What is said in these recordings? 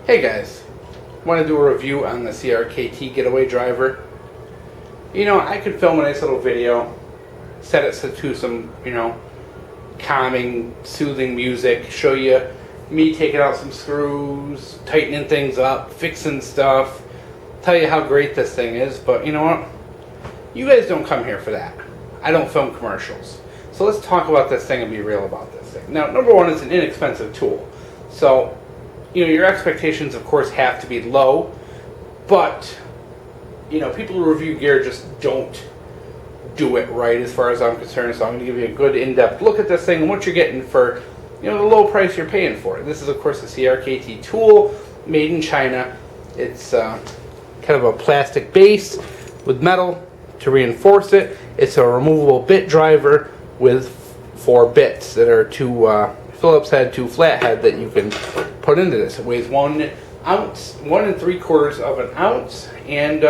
Hey guys, want to do a review on the CRKT Get-A-Way driver. I could film a nice little video, set it to some, calming, soothing music, show you me taking out some screws, tightening things up, fixing stuff, tell you how great this thing is, but you know what? You guys don't come here for that. I don't film commercials. So let's talk about this thing and be real about this thing. Now, number one, it's an inexpensive tool. So, your expectations, of course, have to be low, but, people who review gear just don't do it right as far as I'm concerned. So I'm going to give you a good in-depth look at this thing and what you're getting for, the low price you're paying for it. This is, of course, a CRKT tool made in China. It's kind of a plastic base with metal to reinforce it. It's a removable bit driver with 4 bits that are two Phillips head, 2 flathead that you can put into this. It weighs 1 ounce, 1 3/4 ounces, and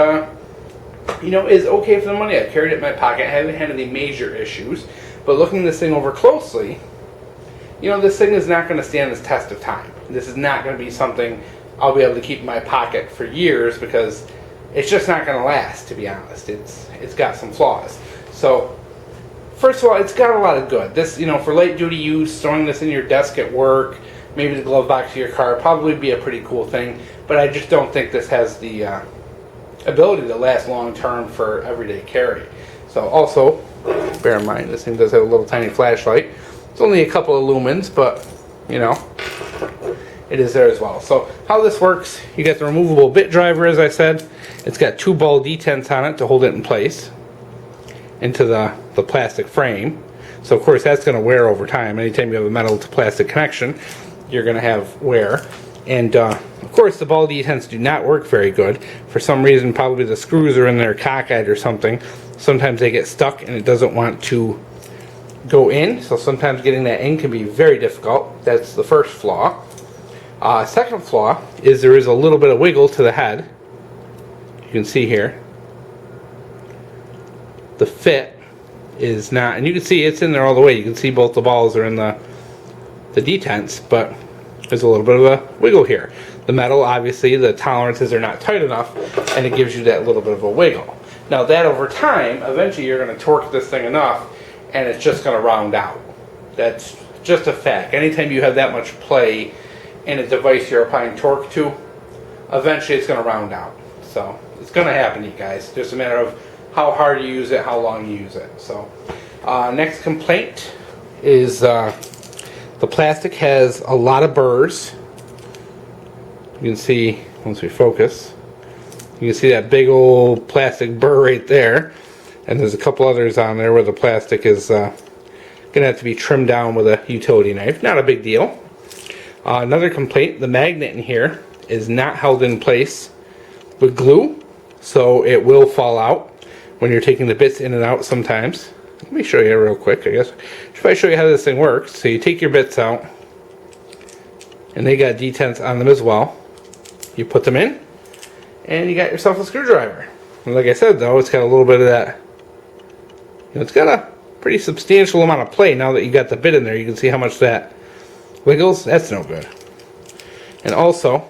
is okay for the money. I've carried it in my pocket. I haven't had any major issues, but looking this thing over closely, this thing is not going to stand this test of time. This is not going to be something I'll be able to keep in my pocket for years because it's just not going to last, to be honest. It's got some flaws. So, first of all, it's got a lot of good. This, for light duty use, throwing this in your desk at work, maybe the glove box of your car, probably be a pretty cool thing, but I just don't think this has the ability to last long term for everyday carry. So also, bear in mind, this thing does have a little tiny flashlight. It's only a couple of lumens, but, it is there as well. So how this works, you get the removable bit driver, as I said. It's got 2 ball detents on it to hold it in place into the plastic frame. So of course that's going to wear over time. Anytime you have a metal to plastic connection, you're going to have wear. And of course the ball detents do not work very good. For some reason, probably the screws are in there cockeyed or something. Sometimes they get stuck and it doesn't want to go in. So sometimes getting that in can be very difficult. That's the first flaw. Second flaw is there is a little bit of wiggle to the head. You can see here. The fit is not, and you can see it's in there all the way. You can see both the balls are in the detents, but there's a little bit of a wiggle here. The metal, obviously, the tolerances are not tight enough, and it gives you that little bit of a wiggle. Now that over time, eventually you're going to torque this thing enough, and it's just going to round out. That's just a fact. Anytime you have that much play in a device you're applying torque to, eventually it's going to round out. So it's going to happen, you guys. Just a matter of how hard you use it, how long you use it. So next complaint is the plastic has a lot of burrs. You can see, once we focus, you can see that big old plastic burr right there. And there's a couple others on there where the plastic is going to have to be trimmed down with a utility knife. Not a big deal. Another complaint, the magnet in here is not held in place with glue, so it will fall out when you're taking the bits in and out sometimes. Let me show you real quick, I guess. If I show you how this thing works, so you take your bits out, and they got detents on them as well. You put them in, and you got yourself a screwdriver. And like I said, though, it's got a little bit of that, it's got a pretty substantial amount of play. Now that you got the bit in there, you can see how much that wiggles. That's no good. And also,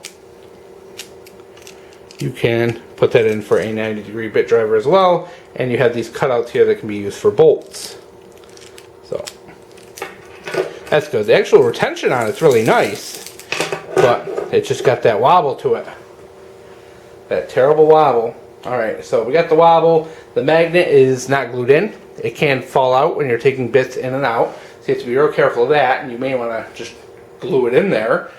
you can put that in for a 90-degree bit driver as well, and you have these cutouts here that can be used for bolts. So that's good. The actual retention on it's really nice, but it just got that wobble to it. That terrible wobble. Alright, so we got the wobble. The magnet is not glued in. It can fall out when you're taking bits in and out, so you have to be real careful of that, and you may want to just glue it in there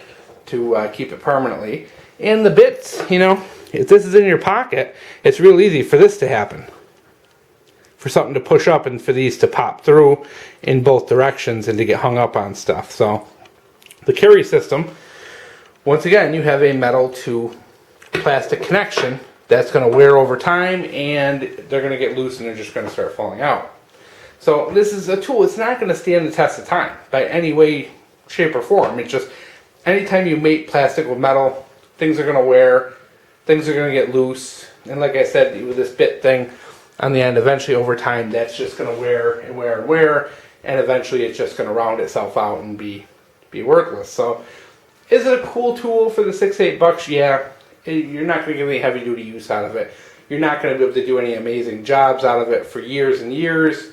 to keep it permanently. And the bits, if this is in your pocket, it's real easy for this to happen. For something to push up and for these to pop through in both directions and to get hung up on stuff. So the carry system, once again, you have a metal to plastic connection that's going to wear over time, and they're going to get loose and they're just going to start falling out. So this is a tool. It's not going to stand the test of time by any way, shape, or form. It's just anytime you mate plastic with metal, things are going to wear, things are going to get loose, and like I said, with this bit thing on the end, eventually over time that's just going to wear and wear and wear, and eventually it's just going to round itself out and be worthless. So Is it a cool tool for the $6-8? Yeah. You're not going to get any heavy duty use out of it. You're not going to be able to do any amazing jobs out of it for years and years.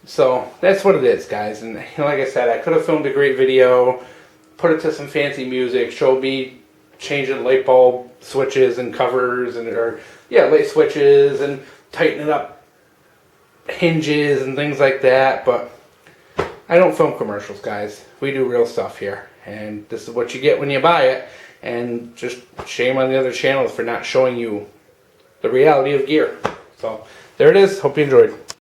So that's what it is, guys. And like I said, I could have filmed a great video, put it to some fancy music, showed me changing light bulb switches and covers, and light switches, and tightening up hinges and things like that. But I don't film commercials, guys. We do real stuff here, and this is what you get when you buy it. And just shame on the other channels for not showing you the reality of gear. So there it is. Hope you enjoyed.